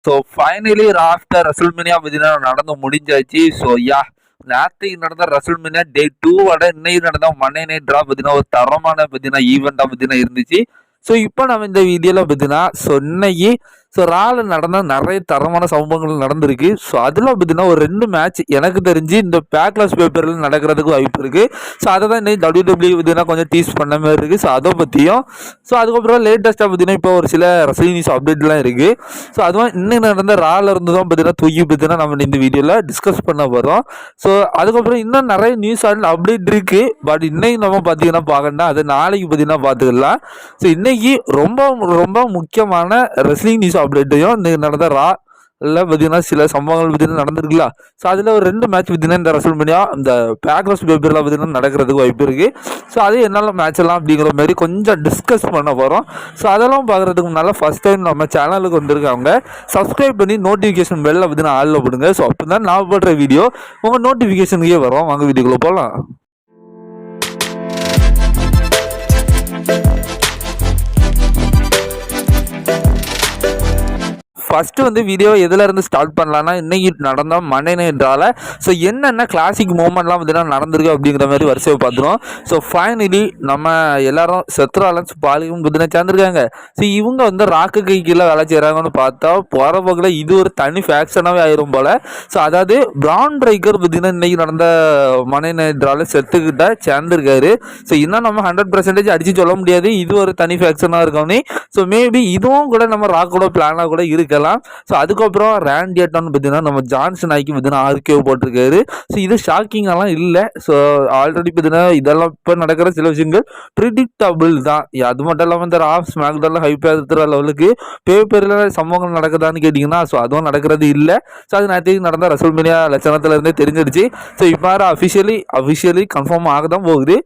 So finally after WrestleMania பார்த்தீங்கன்னா நடந்து முடிஞ்சாச்சு. ஸோ நேற்றுக்கு நடந்த ரசல்மேனியா டே 2 இன்னைக்கு நடந்த மண்டே நைட் ட்ரா பார்த்தீங்கன்னா ஒரு தரமான பார்த்தீங்கன்னா ஈவெண்ட்டாக பார்த்தீங்கன்னா இருந்துச்சு. ஸோ இப்போ நம்ம இந்த வீடியோவில் பார்த்தீங்கன்னா இன்னைக்கு ரால நடந்த நிறைய தரமான சம்பவங்கள் நடந்திருக்கு. ஸோ அதில் பார்த்தீங்கன்னா ஒரு 2 மேட்ச் எனக்கு தெரிஞ்சு இந்த பேக்லாஸ் பேப்பரில் நடக்கிறதுக்கு வாய்ப்பு இருக்குது. ஸோ அதை தான் இன்னைக்கு WWE பார்த்தீங்கன்னா கொஞ்சம் டீஸ் பண்ண மாதிரி இருக்குது. ஸோ அதை பற்றியும் அதுக்கப்புறம் லேட்டஸ்ட்டாக பார்த்தீங்கன்னா இப்போ ஒரு சில ரசல் நியூஸ் அப்டேட்லாம் இருக்குது. ஸோ அதுவும் இன்னும் நடந்த ரால இருந்து தான் பார்த்தீங்கன்னா தூக்கி பார்த்தீங்கன்னா நம்ம இந்த வீடியோவில் டிஸ்கஸ் பண்ண போகிறோம். ஸோ அதுக்கப்புறம் இன்னும் நிறைய நியூஸ் அப்டேட் இருக்குது. பட் இன்னைக்கு நம்ம பார்த்தீங்கன்னா பார்க்கணும், அது நாளைக்கு பார்த்தீங்கன்னா பார்த்துக்கலாம். ஸோ இன்னைக்கு ரொம்ப ரொம்ப முக்கியமான ரெஸ்லிங் நியூஸ் அப்டேட்டையும் இன்னைக்கு நடந்த ரா இல்லை பார்த்தீங்கன்னா சில சம்பவங்கள் பார்த்தீங்கன்னா நடந்திருக்குல்ல. ஸோ அதில் ஒரு 2 மேட்ச் பார்த்தீங்கன்னா இந்த ரசல்மேனியா இந்த பேக்லாஸ் பேப்பரில் பார்த்தீங்கன்னா நடக்கிறதுக்கு வாய்ப்பு இருக்குது. ஸோ அது என்னால் மேட்ச் எல்லாம் அப்படிங்கிற மாதிரி கொஞ்சம் டிஸ்கஸ் பண்ண போகிறோம். ஸோ அதெல்லாம் பார்க்குறதுக்கு முன்னால் ஃபஸ்ட் டைம் நம்ம சேனலுக்கு வந்திருக்காங்க சப்ஸ்கிரைப் பண்ணி நோட்டிஃபிகேஷன் பெல்ல பார்த்தீங்கன்னா ஆளில் போடுங்க. ஸோ அப்போ தான் நான் போடுற வீடியோ உங்கள் நோட்டிஃபிகேஷனுக்கே வரும். வாங்க வீடியோக்குள்ளே போகலாம். ஃபஸ்ட்டு வீடியோ எதுலேருந்து ஸ்டார்ட் பண்ணலான்னா இன்னைக்கு நடந்த மண்டே நைட்ரால் என்னென்ன கிளாசிக் மூமெண்ட்லாம் பார்த்தீங்கன்னா நடந்திருக்கு அப்படிங்கிற மாதிரி வரிசையை பார்த்துருவோம். ஃபைனலி நம்ம எல்லாரும் செத்ராலன்ஸ் பாலியும் பார்த்தீங்கன்னா சேர்ந்துருக்காங்க. இவங்க ராக்கு கைக்கில் வேலை செய்கிறாங்கன்னு பார்த்தா போகிற போக்கில் இது ஒரு தனி ஃபேக்ஷனாகவே ஆயிரும் போல். அதாவது பிரான் ரைக்கர் பார்த்தீங்கன்னா இன்றைக்கி நடந்த மண்டே நைட்ரால் செத்துக்கிட்ட சேர்ந்துருக்காரு. இன்னும் நம்ம 100% அடித்து சொல்ல முடியாது இது ஒரு தனி ஃபேக்ஷனாக இருக்கோன்னே. மேபி இதுவும் கூட நம்ம ராக்கோட பிளானாக கூட இருக்க. அதுக்கப்புறம் ரேண்டி ஆர்டன் பார்த்தீங்கன்னா நம்ம ஜான்சன் ஆக்கி பார்த்தீங்கன்னா ஆர்கே போட்டிருக்காரு. இது ஷாக்கிங்கெல்லாம் இல்லை. ஆல்ரெடி பார்த்தீங்கன்னா இதெல்லாம் இப்போ நடக்கிற சில விஷயங்கள் ப்ரிடிக்டபிள் தான். அது மட்டும் இல்லாமல் இந்த ராஃப் ஸ்மாக்டவுன்ல ஹைப் ஏற்றுற லெவலுக்கு பேப்பரில் சம்பவங்கள் நடக்குதான்னு கேட்டிங்கன்னா அதுவும் நடக்கிறது இல்லை. அது நேற்றுக்கு நடந்த ரசல்மேனியா லட்சணத்துல இருந்தே தெரிஞ்சிடுச்சு. இப்போ அஃபிஷியலி கன்ஃபார்ம் ஆக தான் போகுது.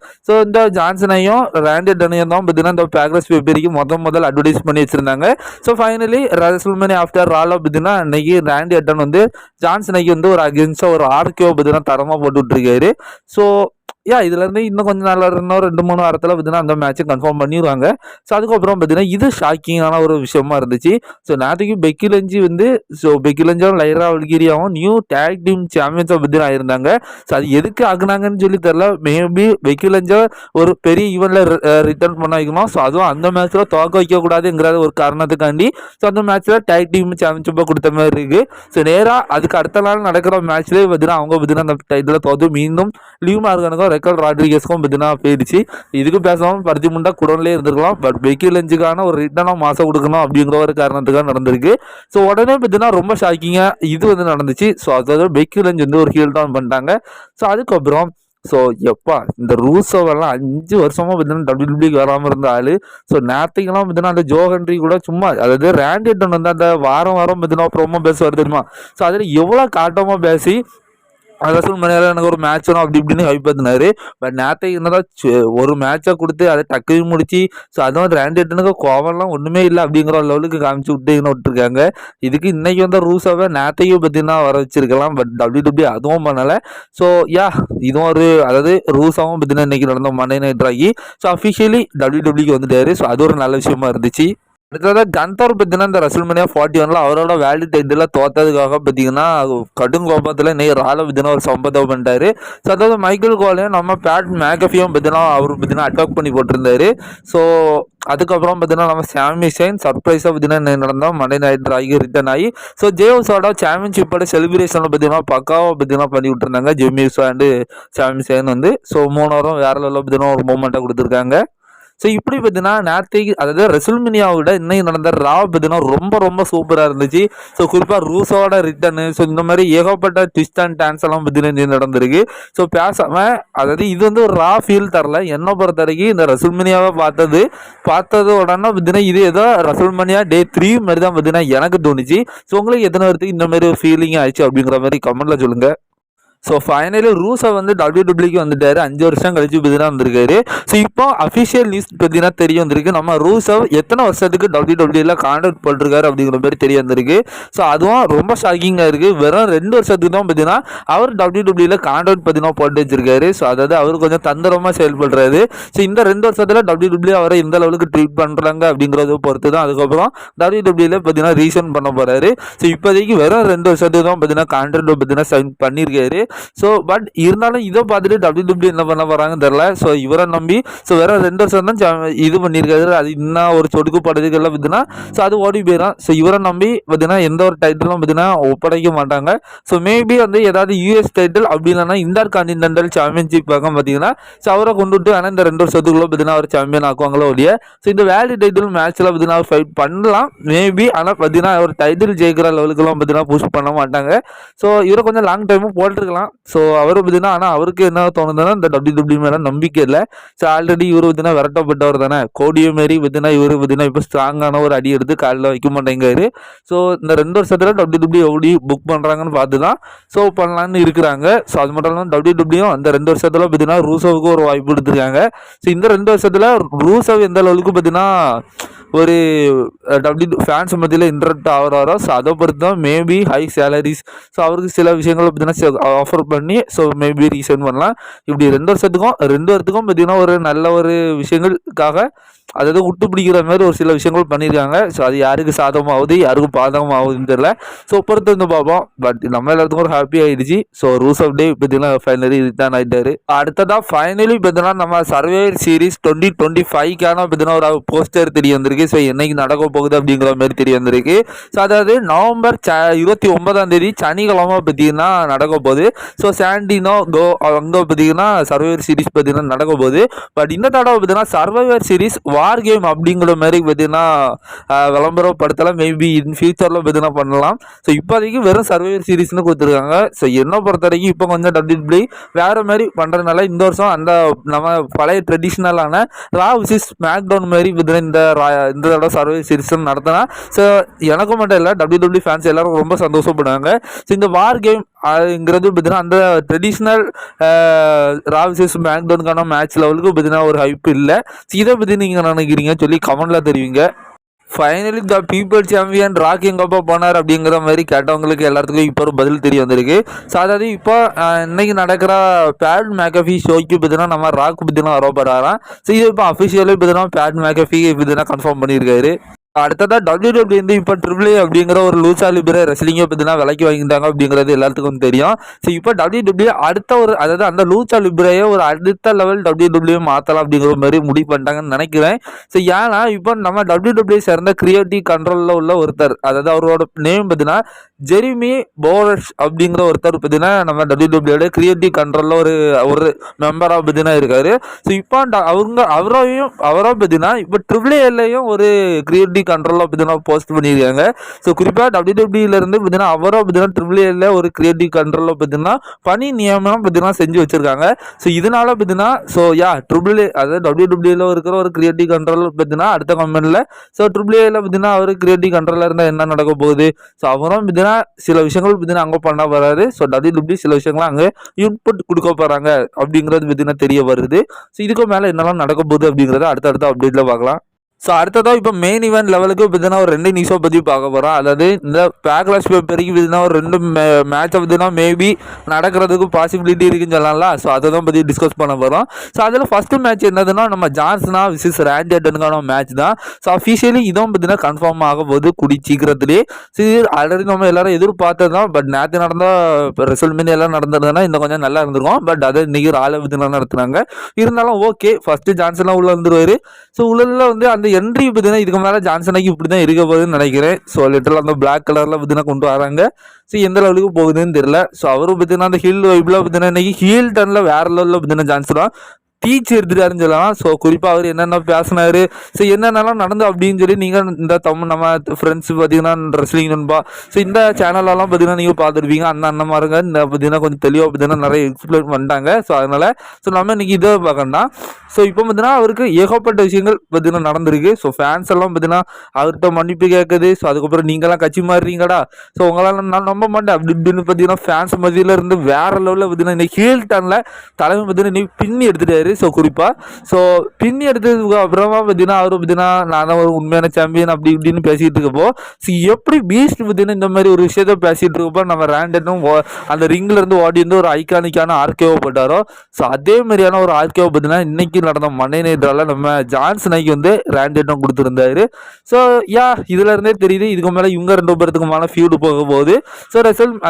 இந்த ஜான்சனையும் ரேண்டி ஆர்டனையும் தான் பார்த்தீங்கன்னா இந்த பேக்லாஸ் பேப்பருக்கு முதல் அட்வர்டைஸ் பண்ணி வச்சிருந்தாங்க. ஃபைனலி ரசல்மேனியா ஆஃப்டர் ராலோ பார்த்தீங்கன்னா இன்னைக்கு ரேண்டி ஆர்டன் ஜான்சனுக்கு ஒரு அகேன்ஸ்டா ஒரு ஆர்கேஓ பார்த்தீங்கன்னா தரமாக போட்டு விட்டுருக்காரு. இதுலேருந்து இன்னும் கொஞ்சம் நாள் இன்னும் 2-3 வாரத்தில் பார்த்தீங்கன்னா அந்த மேட்சை கன்ஃபார்ம் பண்ணிடுவாங்க. அதுக்கப்புறம் பார்த்தீங்கன்னா இது ஷாக்கிங்கான ஒரு விஷயமா இருந்துச்சு. நேற்றுக்கு Peggy lunch Peggy லஞ்சும் லைரா வல்கிரியாவும் new tag team சாம்பியன்ஸாக பார்த்தீங்கன்னா ஆயிருந்தாங்க. அது எதுக்கு ஆகுனாங்கன்னு சொல்லி தெரில. மேபி பெக்கி லஞ்சை ஒரு பெரிய ஈவெண்ட்டில் ரிட்டர்ன் பண்ண வைக்கணும். அதுவும் அந்த மேட்ச்சில் துவக்க வைக்கக்கூடாதுங்கிற ஒரு காரணத்துக்காண்டி அந்த மேட்ச்சில் டேக் டீம் சாம்பியன்ஷிப்பை கொடுத்த மாதிரி இருக்குது. நேராக அதுக்கு அடுத்த நாள் நடக்கிற மேட்ச்லேயே பார்த்தீங்கன்னா அவங்க பார்த்தீங்கன்னா அந்த டைட்டில் தோற்று மீண்டும் லீவ் மார்கனுக்கும் ரெக்கல் ராட்ரிகஸ்க்கும் பார்த்தீங்கன்னா போயிடுச்சு. இதுக்கு பேசாமல் பருத்தி முண்டா குடன்லேயே இருந்திருக்கலாம். பட் பெக்கி லஞ்சுக்கான ஒரு ரிட்டர்னாக மாசம் கொடுக்கணும் அப்படிங்கிற ஒரு காரணத்துக்காக நடந்திருக்கு. உடனே பார்த்தீங்கன்னா ரொம்ப ஷாக்கிங்காக இது நடந்துச்சு. அதாவது பெக்கி லஞ்ச் ஒரு ஹீல் டவுன் பண்ணிட்டாங்க. அதுக்கப்புறம் எப்பா இந்த ரூசோவெல்லாம் 5 வருஷமா பார்த்தீங்கன்னா WWE வராமல் இருந்த ஆளு. நேரத்துக்கெல்லாம் பார்த்தீங்கன்னா அந்த ஜோஹன்ரி கூட சும்மா அதாவது ரேண்டி ஆர்டன் அந்த வாரம் பார்த்தீங்கன்னா ப்ரோமோ பேசுவார் தெரியுமா. அதில் எவ்வளோ காட்டமாக பேசி ரசல்மேனியாவில் எனக்கு ஒரு மேட்ச் வரும் அப்படி இப்படின்னு ஹைப் பார்த்தினாரு. பட் நேரத்துக்கு என்னதான் ஒரு மேட்சை கொடுத்து அதை டக்கு முடிச்சு அதுவும் ரேண்டி ஆர்டனுக்கு கோவம்லாம் ஒன்றுமே இல்லை அப்படிங்கிற லெவலுக்கு காமிச்சு விட்டுருக்காங்க. இதுக்கு இன்னைக்கு ரூஸாவே நேரத்தையும் பார்த்தீங்கன்னா வர வச்சிருக்கலாம். பட் WWE அதுவும் பண்ணலை. இதுவும் ஒரு அதாவது ரூஸாவும் பார்த்தீங்கன்னா இன்னைக்கு நடந்த மண்டே நைட் ஆகி அஃபிஷியலி WWEக்கு வந்துட்டாரு. அது ஒரு நல்ல விஷயமா இருந்துச்சு. அடுத்ததாக கந்தர் பார்த்தீங்கன்னா இந்த ரசல்மேனியா 41 அவரோட வேல்யூ டைட்டில் தோத்ததுக்காக பார்த்தீங்கன்னா கடும் கோபத்தில் ரால பார்த்தீங்கன்னா ஒரு சம்பவத்தை பண்ணிட்டாரு. அதாவது மைக்கேல் கோலையும் நம்ம பேட் மேகஃபியும் பார்த்தீங்கன்னா அவர் பார்த்தீங்கன்னா அட்டாக் பண்ணி போட்டிருந்தாரு. அதுக்கப்புறம் பார்த்தீங்கன்னா நம்ம சாமி சைன் சர்ப்ரைஸாக பார்த்தீங்கன்னா நடந்தோம் மண்டே நைட் ஆகி ரிட்டர்ன் ஆகி ஜேம்ஸோட சாம்பியன்ஷிப்போட செலிப்ரேஷனில் பார்த்தீங்கன்னா பக்காவாக பார்த்தீங்கன்னா பண்ணி விட்டுருந்தாங்க ஜெமிஸ் அண்டு சாமி சைன் 3 வாரம் வேற லெவலில் பார்த்தீங்கன்னா ஒரு மூமெண்ட்டாக கொடுத்துருக்காங்க. இப்படி பார்த்தீங்கன்னா நேரத்தைக்கு அதாவது ரெசல்மேனியாவோட இன்னைக்கு நடந்த ரா பார்த்தீங்கன்னா ரொம்ப ரொம்ப சூப்பராக இருந்துச்சு. குறிப்பாக ரூஸோட ரிட்டர்னு இந்த மாதிரி ஏகப்பட்ட ட்விஸ்ட் அண்ட் டான்ஸ் எல்லாம் பார்த்தீங்கன்னா நடந்திருக்கு. பேசாமல் அதாவது இது ஒரு ரா ஃபீல் தரல. என்னை பொறுத்த வரைக்கும் இந்த ரெசல்மேனியாவை பார்த்தது உடனே பார்த்தீங்கன்னா இது ஏதோ ரெசல்மேனியா டே 3 மாதிரி தான் பார்த்தீங்கன்னா எனக்கு தோணுச்சு. உங்களுக்கு எத்தனை பேருக்கு இந்த மாதிரி ஒரு ஃபீலிங் ஆயிடுச்சு அப்படிங்கிற மாதிரி கமெண்ட்ல சொல்லுங்க. ஸோ ஃபைனலி ரூசோ வந்து டபிள்யூடபிள்யூக்கு வந்துட்டாரு. 5 வருஷம் கழிச்சு பார்த்தீங்கன்னா வந்திருக்காரு. ஸோ இப்போ அஃபிஷியல் நியூஸ் பார்த்தீங்கன்னா தெரிய வந்திருக்கு. நம்ம ரூசோ எத்தனை வருஷத்துக்கு டபிள்யூடபிள்யூல கான்ட்ராக்ட் போட்டிருக்காரு அப்படிங்கிற மாதிரி தெரிய வந்திருக்கு. ஸோ அதுவும் ரொம்ப ஷாக்கிங்காக இருக்குது. வெறும் 2 வருஷத்துக்கு தான் பார்த்தீங்கன்னா அவர் டபிள்யூடபிள்யூல கான்ட்ராக்ட் பார்த்தீங்கன்னா போட்டு வச்சிருக்காரு. ஸோ அதாவது அவர் கொஞ்சம் தந்திரமாக செயல்படுறாரு. ஸோ இந்த 2 வருஷத்தில் டபிள்யூடபிள்யூ அவரை எந்த லெவலுக்கு ட்ரீட் பண்ணுறாங்க அப்படிங்கிறத பொறுத்து தான் அதுக்கப்புறம் டபிள்யூடபிள்யூல பார்த்தீங்கன்னா ரீசன் பண்ண போகிறாரு. ஸோ இப்போதைக்கு வெறும் 2 வருஷத்துக்கு தான் பார்த்தீங்கன்னா கான்ட்ராக்ட் பார்த்தீங்கன்னா சைன் பண்ணியிருக்காரு. ஸோ பட் இருந்தாலும் இதை பார்த்துட்டு டபிள்யூடபிள்யூ என்ன பண்ண போகிறாங்கன்னு தெரில. ஸோ இவரை நம்பி ஸோ வேற 2 வருஷம் தான் இது பண்ணியிருக்காரு. அது இன்னும் ஒரு சொடுக்கு படுறதுக்கெல்லாம் பார்த்தீங்கன்னா ஸோ அது ஓடி போயிடும். ஸோ இவரை நம்பி பார்த்தீங்கன்னா எந்த ஒரு டைட்டிலும் பார்த்தீங்கன்னா ஒப்படைக்க மாட்டாங்க. ஸோ மேபி வந்து ஏதாவது யூஎஸ் டைட்டில் அப்படி இல்லைன்னா இன்டர் கான்டினென்டல் சாம்பியன்ஷிப் பக்கம் பார்த்தீங்கன்னா ஸோ அவரை கொண்டுட்டு ஆனால் இந்த 2 வருஷத்துக்குள்ள பார்த்தீங்கன்னா அவர் சாம்பியன் ஆக்குவாங்களோ ஒழிய ஸோ இந்த வேல்டு டைட்டில் மேட்ச்சில் பார்த்தீங்கன்னா அவர் ஃபைட் பண்ணலாம் மேபி. ஆனால் பார்த்தீங்கன்னா அவர் டைட்டில் ஜெயிக்கிற லெவலுக்குலாம் பார்த்தீங்கன்னா புஷ் பண்ண மாட்டாங்க. ஸோ இவரை கொஞ்சம் லாங் டைமும் போட்டிருக்கலாம். ஸோ அவர் பார்த்தீங்கன்னா ஆனால் அவருக்கு என்ன தோணுதுன்னா இந்த டபிள்யூடபிள்யூ மேலே நம்பிக்கை இல்லை. ஸோ ஆல்ரெடி இவர் பார்த்தீங்கன்னா விரட்டப்பட்டவர் தானே. கோடியோ மாரி பார்த்தீங்கன்னா இவர் பார்த்தீங்கன்னா இப்போ ஸ்ட்ராங்கான ஒரு அடி எடுத்து காலில் வைக்க மாட்டேங்காரு. ஸோ இந்த 2 வருஷத்தில் டபிள்யூடபிள்யூ எப்படி புக் பண்ணுறாங்கன்னு பார்த்து தான் ஸோ பண்ணலான்னு இருக்கிறாங்க. ஸோ அது மட்டும் இல்லாமல் டபிள்யூடபிள்யூ அந்த 2 வருஷத்தில் பார்த்தீங்கன்னா ரூசோவுக்கு ஒரு வாய்ப்பு எடுத்துருக்காங்க. ஸோ இந்த 2 வருஷத்தில் ரூசோ எந்த அளவுக்கு பார்த்தீங்கன்னா ஒரு ஃபேன்ஸ் மத்தியில் இன்ட்ரெக்ட் ஆகிறாரோ ஸோ அதை பொறுத்து தான் மேபி ஹை சேலரிஸ் ஸோ அவருக்கு சில விஷயங்கள் பார்த்தீங்கன்னா ஆஃபர் பண்ணி ஸோ மேபி ரீசன் பண்ணலாம். இப்படி 2 வருஷத்துக்கும் பார்த்தீங்கன்னா ஒரு நல்ல ஒரு விஷயங்களுக்காக அதாவது விட்டு பிடிக்கிற மாதிரி ஒரு சில விஷயங்கள் பண்ணியிருக்காங்க. ஸோ அது யாருக்கு சாதகமாகுது யாருக்கும் பாதகமாகுதுன்னு தெரியல. ஸோ பொறுத்து வந்து பார்ப்போம். பட் நம்ம எல்லாத்துக்கும் ஒரு ஹாப்பி ஆகிடுச்சு. ஸோ ரூல்ஸ் ஆஃப் டே பார்த்தீங்கன்னா ஃபைனலி ரிட்டர்ன் ஆகிட்டாரு. அடுத்ததாக ஃபைனலி பார்த்தீங்கன்னா நம்ம சர்வைவர் சீரிஸ் 2025க்கான பார்த்தீங்கன்னா ஒரு போஸ்டர் தெரிய வந்திருக்கு. ஸோ என்னைக்கு நடக்க போகுது அப்படிங்கிற மாதிரி தெரிய வந்திருக்கு. ஸோ அதாவது நவம்பர் 29 சனிக்கிழமை பார்த்தீங்கன்னா நடக்க போகுது. ஸோ சாண்டினோ கோ அங்கே பார்த்தீங்கன்னா சர்வைவர் சீரிஸ் பார்த்தீங்கன்னா நடக்க போகுது. பட் இந்த தடவை பார்த்தீங்கன்னா சர்வைவர் சீரிஸ் வார் கேம் அப்படிங்கிற மாதிரி பார்த்தீங்கன்னா விளம்பரப்படுத்தலாம். மேபி இன் ஃபியூச்சரில் பார்த்தீங்கன்னா பண்ணலாம். ஸோ இப்போதைக்கு வெறும் சர்வைவர் சீரிஸ்னு கொடுத்துருக்காங்க. ஸோ என்ன பொறுத்த வரைக்கும் இப்போ கொஞ்சம் டபிள்யூடபிள்யூ வேறு மாதிரி பண்ணுறதுனால இந்த வருஷம் அந்த நம்ம பழைய ட்ரெடிஷ்னலான ரா விசிஸ் ஸ்மாக் டவுன் மாதிரி பார்த்தீங்கன்னா இந்த தடவை சர்வைவர் சீரிஸ் நடத்தினா ஸோ எனக்கு மட்டும் இல்லை டபிள்யூடபிள்யூ ஃபேன்ஸ் எல்லாரும் ரொம்ப சந்தோஷப்படுவாங்க. ஸோ இந்த வார் கேம் அதுங்கிறது பார்த்தீங்கன்னா அந்த ட்ரெடிஷ்னல் ரா விசிஸ் ஸ்மாக் டவுனுக்கான மேட்ச் லெவலுக்கு பார்த்தீங்கன்னா ஒரு ஹைப் இல்லை. இதை பற்றி நீங்கள் நினைக்கிறீங்க சொல்லி கமெண்ட்டில் தெரிவிங்க. Finally the people champion rock எங்கப்பா போனார் அப்படிங்கிற மாதிரி கேட்டவங்களுக்கு எல்லாத்துக்கும் இப்போ ஒரு பதில் தெரிய வந்திருக்கு. ஸோ அதாவது இப்போ இன்னைக்கு நடக்கிற பேட் மேக்கஃபி ஷோக்கு பார்த்தீங்கன்னா நம்ம ராக் பார்த்தீங்கன்னா வரப்போறாராம். ஸோ இது இப்போ அஃபிஷியலாக பார்த்தீங்கன்னா பேட் மேக்கஃபி பார்த்தீங்கன்னா கன்ஃபார்ம் பண்ணியிருக்காரு. அடுத்ததாக டபிள்யூடபிள்யூ வந்து இப்போ ட்ரிபிள் ஏ அப்படிங்கிற ஒரு லூசா லிபரே ரெஸ்லிங்கை பார்த்தீங்கன்னா விலைக்கு வாங்கிட்டாங்க அப்படிங்கிறது எல்லாத்துக்கும் தெரியும். ஸோ இப்போ டபிள்யூடபிள்யூ அடுத்த ஒரு அதாவது அந்த லூசா லிபரையே ஒரு அடுத்த லெவல் டபிள்யூடபிள்யூ மாற்றலாம் அப்படிங்கிற மாதிரி முடிவு பண்ணிட்டாங்கன்னு நினைக்கிறேன். ஸோ ஏன்னா இப்போ நம்ம டபிள்யூடபிள்யூ சேர்ந்த கிரியேட்டிவ் கண்ட்ரோலில் உள்ள ஒருத்தர் அதாவது அவரோட நேம் பார்த்தீங்கன்னா ஜெரிமி போரஸ் அப்படிங்கிற ஒருத்தர் பார்த்தீங்கன்னா நம்ம டபிள்யூடபிள்யூட கிரியேட்டிவ் கண்ட்ரோலில் ஒரு மெம்பராக பார்த்தீங்கன்னா இருக்காரு. ஸோ இப்போ அவரோ பார்த்தீங்கன்னா இப்போ ட்ரிபிள் ஏலையும் ஒரு கிரியேட்டிவ் கண்ட்ரோலாக பார்த்தீங்கன்னா போஸ்ட் பண்ணியிருக்காங்க. ஸோ குறிப்பாக டபிள்யூடபிள்யூலேருந்து பார்த்தீங்கன்னா அவரோ பார்த்தீங்கன்னா ட்ரிபிள் ஏல ஒரு கிரியேட்டிவ் கண்ட்ரோலில் பார்த்தீங்கன்னா பணி நியமனம் பார்த்தீங்கன்னா செஞ்சு வச்சிருக்காங்க. ஸோ இதனால பார்த்தீங்கன்னா ஸோ ட்ரிபிள் ஏ அதாவது டபிள்யூடபிள்யூல இருக்கிற ஒரு கிரியேட்டிவ் கண்ட்ரோல் பார்த்தீங்கன்னா அடுத்த கம்பெனியில் ஸோ ட்ரிபிள் ஏல பார்த்தீங்கன்னா அவர் கிரியேட்டிவ் கண்ட்ரோலாக இருந்தால் என்ன நடக்க போகுது. ஸோ அவரும் பார்த்தீங்கன்னா சில விஷயங்கள் பார்த்தீங்கன்னா அங்கே பண்ண வராது. ஸோ டபிள்யூடபிள்யூ சில விஷயங்கள்லாம் அங்கே இன்புட் கொடுக்க போகிறாங்க அப்படிங்கிறது பார்த்தீங்கன்னா தெரிய வருது. ஸோ இதுக்கு மேலே என்னெல்லாம் நடக்க போகுது அப்படிங்கிறத அடுத்த அப்டேட்டில் பார்க்கலாம். ஸோ அடுத்ததாக இப்போ மெயின் ஈவெண்ட் லெவலுக்கு பார்த்தீங்கன்னா ஒரு 2 நியூஸை பற்றி பார்க்க போகிறோம். அதாவது இந்த பேக்லாஷ் பேப்பருக்கு பார்த்தீங்கன்னா ஒரு 2 மேட்சை பார்த்தீங்கன்னா மேபி நடக்கிறதுக்கு பாசிபிலிட்டி இருக்குன்னு சொல்லலாம்ல. ஸோ அதை தான் பற்றி டிஸ்கஸ் பண்ண போகிறோம். ஸோ அதில் ஃபஸ்ட்டு மேட்ச் என்னதுன்னா நம்ம ஜான்சனா விசிஸ் ரேண்டி ஆர்டனுக்கான மேட்ச் தான். ஸோ அஃபிஷியலி இதுவும் பார்த்தீங்கன்னா கன்ஃபார்ம் ஆக போகுது கூடி சீக்கிரத்திலே. ஸோ இது ஆல்ரெடி நம்ம எல்லாரும் எதிர்பார்த்தது தான். பட் நேற்று நடந்த ரெசல்ட்மென்ட் எல்லாம் நடந்ததுன்னா இன்னும் கொஞ்சம் நல்லா இருந்திருக்கும். பட் அதை இன்றைக்கி ராலை பார்த்தீங்கன்னா நடத்துனாங்க. இருந்தாலும் ஓகே ஃபஸ்ட்டு ஜான்சனாக உள்ளே வந்துருவார். ஸோ உள்ள வந்து அந்த என்ட்ரி பார்த்தீங்கன்னா இதுக்கு மேலே ஜான்சனாக்கு இப்படி தான் இருக்க போகுதுன்னு நினைக்கிறேன். ஸோ லிட்டரில் அந்த பிளாக் கலரில் பார்த்தீங்கன்னா கொண்டு வராங்க. ஸோ எந்த லெவலுக்கு போகுதுன்னு தெரியல. ஸோ அவரும் பார்த்தீங்கன்னா அந்த ஹீல் வைப்பில் பார்த்தீங்கன்னா இன்னைக்கு ஹீல் டர்னில் வேறு லெவலில் பார்த்தீங்கன்னா ஜான்சனா ஸ்பீச் எடுத்துட்டாருன்னு சொல்லலாம். ஸோ குறிப்பாக அவர் என்னென்ன பேசினாரு, ஸோ என்னென்னலாம் நடந்து அப்படின்னு சொல்லி நீங்கள் இந்த நம்ம ஃப்ரெண்ட்ஸ் பார்த்தீங்கன்னா ரெஸ்லிங் நண்பா, ஸோ இந்த சேனலெல்லாம் பார்த்தீங்கன்னா நீங்கள் பார்த்துருப்பீங்க. அந்த அண்ணன்மாருங்க இந்த பார்த்தீங்கன்னா கொஞ்சம் தெளிவாக பார்த்தீங்கன்னா நிறைய எக்ஸ்பிளைன் பண்ணிட்டாங்க. ஸோ அதனால் நம்ம இன்றைக்கி இதை பார்க்கணும். ஸோ இப்போ பார்த்தீங்கன்னா அவருக்கு ஏகப்பட்ட விஷயங்கள் பார்த்தீங்கன்னா நடந்திருக்கு. ஸோ ஃபேன்ஸ் எல்லாம் பார்த்தீங்கன்னா அவர்கிட்ட மன்னிப்பு கேட்குது. ஸோ அதுக்கப்புறம் நீங்களாம் கட்சி மாறுறீங்கடா, ஸோ உங்களால் நான் நம்ப மாட்டேன் அப்படி இப்படின்னு பார்த்தீங்கன்னா ஃபேன்ஸ் மத்தியில் இருந்து வேறு லெவலில் பார்த்தீங்கன்னா இன்னைக்கு ஹீல் டர்னில் தலைமை பார்த்தீங்கன்னா இன்னைக்கு பின்னி எடுத்துட்டாரு. ஸோ குறிப்பாக ஸோ பின்னி எடுத்ததுக்கு அப்புறமா பார்த்தீங்கன்னா அவர் பார்த்தீங்கன்னா நான் தான் ஒரு உண்மையான சாம்பியன் அப்படி இப்படின்னு பேசிகிட்டு இருக்கப்போ, ஸோ எப்படி பீஸ்ட் பார்த்தீங்கன்னா இந்த மாதிரி ஒரு விஷயத்த பேசிகிட்டு இருக்கப்போ நம்ம ரேண்டனும் அந்த ரிங்கில் இருந்து ஓடி வந்து ஒரு ஐகானிக்கான ஆர்கேவோ போட்டாரோ, ஸோ அதே மாதிரியான ஒரு ஆர்கேவோ பார்த்தீங்கன்னா இன்னைக்கு நடந்த மண்டே நைட்ரால நம்ம ஜான்சனுக்கு வந்து ரேண்டனும் கொடுத்துருந்தாரு. ஸோ இதுல இருந்தே தெரியுது இதுக்கு மேலே இவங்க 2 பேருக்குமான ஃபியூடு போக போகுது. ஸோ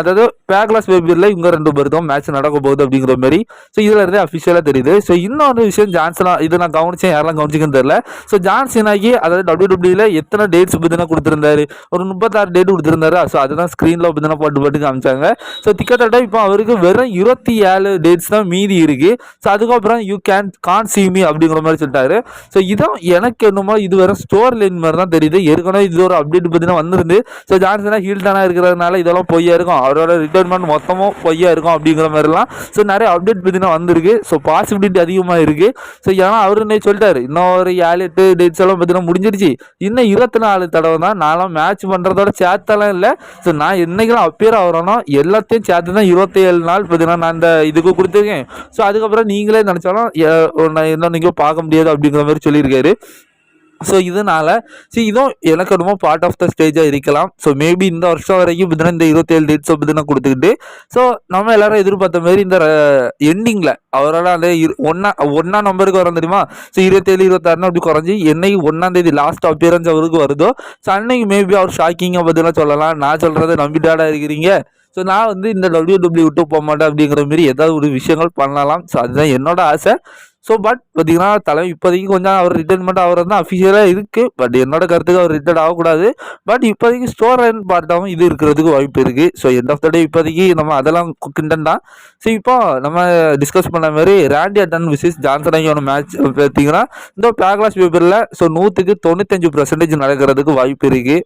அதாவது பேக்லாஸ் பேபியில் இவங்க 2 பேருக்கும் மேட்ச் நடக்க போகுது அப்படிங்கிற மாதிரி ஸோ இதுல இருந்தே அஃபிஷியலாக தெரியுது. ஸோ இன்னொரு விஷயம் ஜான்சனா இது நான் கவனிச்சேன், யாரெல்லாம் கவனிச்சுன்னு தெரியல. ஸோ ஜான்சனாக்கி அதாவது WWE எத்தனை டேட்ஸ் பார்த்தீங்கன்னா கொடுத்துருந்தாரு, ஒரு 36 டேட் கொடுத்துருந்தாரு. ஸோ அதுதான் ஸ்க்ரீனில் பார்த்தீங்கன்னா போட்டு காமிச்சாங்க. ஸோ திக்கத்தட்ட இப்போ அவருக்கு வெறும் 27 டேட்ஸ் தான் மீதி இருக்கு. ஸோ அதுக்கப்புறம் யூ கான் see me அப்படிங்கிற மாதிரி சொல்லிட்டாரு. ஸோ இதான் எனக்கு என்னமோ இது வேற ஸ்டோர் லைன் மாதிரி தான் தெரியுது. ஏற்கனவே இது ஒரு அப்டேட் பார்த்தீங்கன்னா வந்திருந்து. ஸோ ஜான்சனா ஹீல்டானாக இருக்கிறதுனால இதெல்லாம் பொய்யா இருக்கும், அவரோட ரிட்டைர்மெண்ட் மொத்தமும் பொய்யா இருக்கும் அப்படிங்கிற மாதிரிலாம் ஸோ நிறைய அப்டேட் பார்த்தீங்கன்னா வந்திருக்கு. ஸோ பாசிபிலிட்டி அதிகமாக இருக்குது. ஸோ ஏன்னா அவரு சொல்லிட்டாரு இன்னும் ஒரு 7-8 டேட்ஸ் எல்லாம் பார்த்தீங்கன்னா முடிஞ்சிருச்சு, இன்னும் 24 தடவை தான், நான்லாம் மேட்ச் பண்ணுறதோட சேர்த்தெல்லாம் இல்லை. ஸோ நான் என்னைக்கெல்லாம் அப்பியர் ஆகிறோனோ எல்லாத்தையும் சேர்த்து தான் 27 நாள் பார்த்தீங்கன்னா நான் இந்த இதுக்கு கொடுத்துருக்கேன். ஸோ அதுக்கப்புறம் நீங்களே நினச்சாலும் இன்னும் நீங்கள் பார்க்க முடியாது அப்படிங்கிற மாதிரி சொல்லியிருக்காரு. ஸோ இதனால் இதுவும் எனக்கு ரொம்ப பார்ட் ஆஃப் த ஸ்டேஜாக இருக்கலாம். ஸோ மேபி இந்த வருஷம் வரைக்கும் பார்த்தீங்கன்னா இந்த 27 டேட்ஸை பார்த்தீங்கன்னா கொடுத்துக்கிட்டு ஸோ நம்ம எல்லாரும் எதிர்பார்த்த மாதிரி இந்த எண்டிங்கில் அவரால் அந்த ஒன்றாம் நம்பருக்கு வர தெரியுமா. ஸோ 27 26 அப்படி குறைஞ்சி என்னைக்கு 1ஆம் தேதி லாஸ்ட் அப்பியரன்ஸ் அவருக்கு வருதோ, ஸோ அன்னைக்கு மேபி அவர் ஷாக்கிங்காக பார்த்தீங்கன்னா சொல்லலாம். நான் சொல்கிறத நம்பிட்டாடா இருக்கிறீங்க, ஸோ நான் வந்து இந்த WWE விட்டு போக மாட்டேன் அப்படிங்கிற மாதிரி ஏதாவது ஒரு விஷயங்கள் பண்ணலாம். ஸோ அதுதான் என்னோட ஆசை. ஸோ பட் பார்த்தீங்கன்னா தலைமை இப்போதைக்கு கொஞ்சம் அவர் ரிட்டைர்மெண்ட் ஆகிறது தான் அஃபிஷியலாக இருக்குது. பட் என்னோட கருத்துக்கு அவர் ரிட்டைர்ட் ஆகக்கூடாது. பட் இப்போதைக்கு ஸ்டோர் லைன் பார்ட்டாகவும் இது இருக்கிறதுக்கு வாய்ப்பு இருக்குது. ஸோ எண்ட் ஆஃப் த டே இப்போதைக்கு நம்ம அதெல்லாம் கிண்டன் தான். ஸோ இப்போ நம்ம டிஸ்கஸ் பண்ண மாதிரி ராண்டி ஆர்டன் விசஸ் ஜான்சனாகியோட மேட்ச் பார்த்தீங்கன்னா இந்த பேக்லாஸ் பேப்பரில் ஸோ 100க்கு 95% நடக்கிறதுக்கு வாய்ப்பு இருக்குது.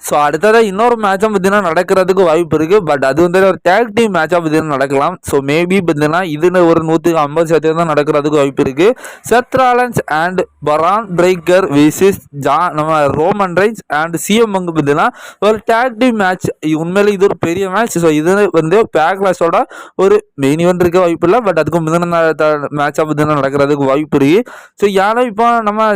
ஸோ அடுத்ததாக இன்னொரு மேட்சும் பார்த்தீங்கன்னா நடக்கிறதுக்கு வாய்ப்பு இருக்குது. பட் அது வந்து ஒரு டேக் டீம் மேட்சாக பார்த்தீங்கன்னா நடக்கலாம். ஸோ மேபி பார்த்தீங்கன்னா இதுன்னு ஒரு 150% தான் நடக்கிறதுக்கு வாய்ப்பு இருக்குது. செத் ராலன்ஸ் அண்ட் பரான் பிரேக்கர் விசிஸ் நம்ம ரோமன் ரைன்ஸ் அண்ட் சிஎம் பங்கு பார்த்தீங்கன்னா ஒரு டேக் டீம் மேட்ச். உண்மையிலே இது ஒரு பெரிய மேட்ச். ஸோ இது வந்து பேக்லாஸோட ஒரு மெயின் இவெண்ட் இருக்க வாய்ப்பு இல்லை. பட் அதுக்கு முந்தின மேட்சாக பார்த்தீங்கன்னா நடக்கிறதுக்கு வாய்ப்பு இருக்குது. ஸோ ஏன்னா இப்போ நம்ம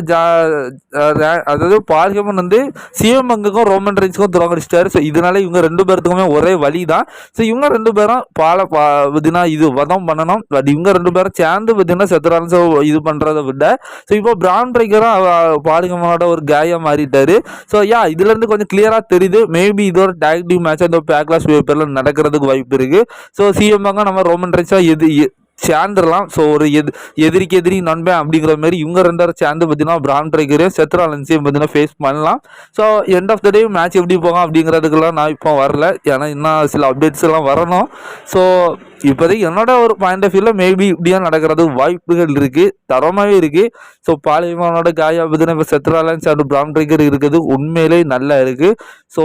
அதாவது பார்கமன் வந்து சிஎம் பங்குக்கும் ரோமன் ரைன்ஸ்க்கும் துறங்கடிச்சிட்டாரு. ஸோ இதனால இவங்க 2 பேருக்குமே ஒரே வழி தான். ஸோ இவங்க 2 பேரும் பார்த்தீங்கன்னா இது வதம் பண்ணணும். பட் இவங்க 2 பேரும் சேர்ந்து பார்த்தீங்கன்னா செத்ரான்ஸை இது பண்ணுறதை விட ஸோ இப்போ பிரான் பிரேக்கரும் பாலிகமனோட ஒரு காயாக மாறிட்டாரு. ஸோ இதுலேருந்து கொஞ்சம் கிளியராக தெரியுது மேபி இது ஒரு டேக் டீம் மேட்ச் அந்த பேக்லாஸ் பேப்பரில் நடக்கிறதுக்கு வாய்ப்பு இருக்குது. ஸோ சிஎம் பங்க நம்ம ரோமன் ரைன்ஸாக சேர்ந்துடலாம். ஸோ ஒரு எதிரிக்கு எதிரி நண்பன் அப்படிங்கிற மாதிரி இவங்க 2 பேரும் சேர்ந்து பார்த்தீங்கன்னா பிரான் பிரேக்கரையும் செத் ராலன்ஸையும் பார்த்தீங்கன்னா ஃபேஸ் பண்ணலாம். So end of the day match எப்படி போகும் அப்படிங்கிறதுக்கெல்லாம் நான் இப்போ வரல, ஏன்னா இன்னும் சில அப்டேட்ஸ் எல்லாம் வரணும். ஸோ இப்போதைக்கு என்னோட ஒரு பாயிண்ட் ஆஃப் வியூவில் மேபி இப்படியா நடக்கிறதுக்கு வாய்ப்புகள் இருக்குது, தரமாகவே இருக்குது. ஸோ பாலிமானோட காயா பார்த்தீங்கன்னா இப்போ செத் ராலன்ஸ் அண்ட் பிரான் பிரேக்கர் இருக்கிறது உண்மையிலே நல்லா இருக்குது. ஸோ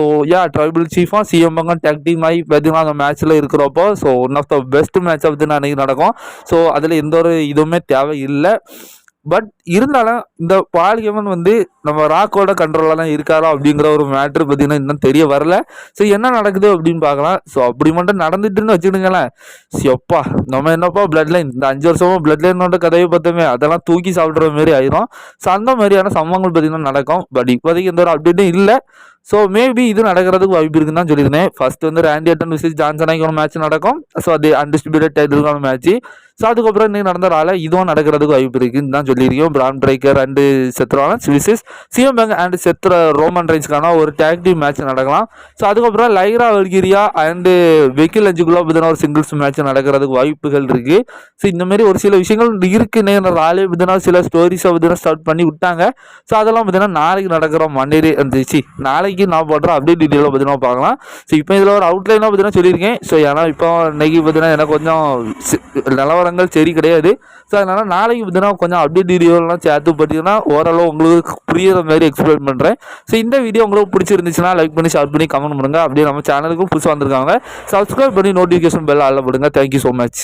ட்ரைபிள் சீஃபாக சிஎம் பங்கம் டேக் டீம் ஆகி பார்த்தீங்கன்னா அந்த மேட்ச்சில் இருக்கிறப்போ so one of the best match பார்த்தீங்கன்னா அன்றைக்கி நடக்கும். ஸோ அதில் எந்த ஒரு இதுவுமே தேவையில்லை. பட் இருந்தாலும் இந்த பாலிகமன் வந்து நம்ம ராக்கோட கண்ட்ரோலில் தான் இருக்காரா அப்படிங்கிற ஒரு மேட்ரு பார்த்தீங்கன்னா இன்னும் தெரிய வரல. ஸோ என்ன நடக்குது அப்படின்னு பார்க்கலாம். ஸோ அப்படி மட்டும் நடந்துட்டுன்னு வச்சுக்கிடுங்களேன், எப்பா நம்ம என்னப்பா பிளட் லைன் இந்த 5 வருஷமும் பிளட் லைனோட கதையை பார்த்தோமே அதெல்லாம் தூக்கி சாப்பிட்ற மாதிரி ஆயிரும். ஸோ அந்த மாதிரியான சம்பவங்கள் பார்த்தீங்கன்னா நடக்கும். பட் இப்போதைக்கு எந்த ஒரு அப்டேட்டும் இல்லை. ஸோ மேபி இது நடக்கிறதுக்கு வாய்ப்பு இருக்குன்னு தான் சொல்லியிருந்தேன். ஃபர்ஸ்ட் வந்து ராண்டி ஆர்டன் விசஸ் ஜான்சனாகியோட மேட்ச் நடக்கும். ஸோ அது அன்டிஸ்ட்ரிபியூட்டட் டைட்டிலுக்கான மேட்ச். ஸோ அதுக்கப்புறம் இன்னைக்கு நடந்ததால இதுவும் நடக்கிறதுக்கு வாய்ப்பு இருக்குன்னு தான் சொல்லியிருக்கோம். பிரான் Breakker and Seth Rollins versus CM Punk and Seth Roman ரைன்ஸ்க்கான ஒரு டேக் டீம் மேட்ச் நடக்கலாம். ஸோ அதுக்கப்புறம் லைரா வல்கிரியா அண்டு வெக்கி லஞ்சுக்குள்ள பார்த்தீங்கன்னா ஒரு சிங்கிள்ஸ் மேட்ச் நடக்கிறதுக்கு வாய்ப்புகள் இருக்குது. ஸோ இந்த மாதிரி ஒரு சில விஷயங்கள் இருக்குன்னு ராலே பார்த்தீங்கன்னா சில ஸ்டோரிஸை பார்த்தீங்கன்னா ஸ்டார்ட் பண்ணி விட்டாங்க. ஸோ அதெல்லாம் பார்த்தீங்கன்னா நாளைக்கு நடக்கிற மண்டே இருந்துச்சு, நாளைக்கு நான் போடுற அப்டேட் டீட்டெயிலாக பார்த்தீங்கன்னா பார்க்கலாம். ஸோ இப்போ இதில் ஒரு அவுட்லைனாக பார்த்தீங்கன்னா சொல்லியிருக்கேன். ஸோ ஏன்னா இப்போ இன்னைக்கு பார்த்தீங்கன்னா எனக்கு கொஞ்சம் நிலவரம் பழங்கள் செடி கிடையாது. ஸோ அதனால் நாளைக்கு பார்த்தீங்கன்னா கொஞ்சம் அப்டேட் வீடியோலாம் சேர்த்து பார்த்தீங்கன்னா ஓரளவு உங்களுக்கு புரியுற மாதிரி எக்ஸ்பிளைன் பண்ணுறேன். ஸோ இந்த வீடியோ உங்களுக்கு பிடிச்சிருந்துச்சுன்னா லைக் பண்ணி ஷேர் பண்ணி கமெண்ட் பண்ணுங்கள். அப்படியே நம்ம சேனலுக்கும் புதுசாக வந்திருக்காங்க சப்ஸ்கிரைப் பண்ணி நோட்டிஃபிகேஷன் பெல் ஆல் போடுங்க. Thank you so much.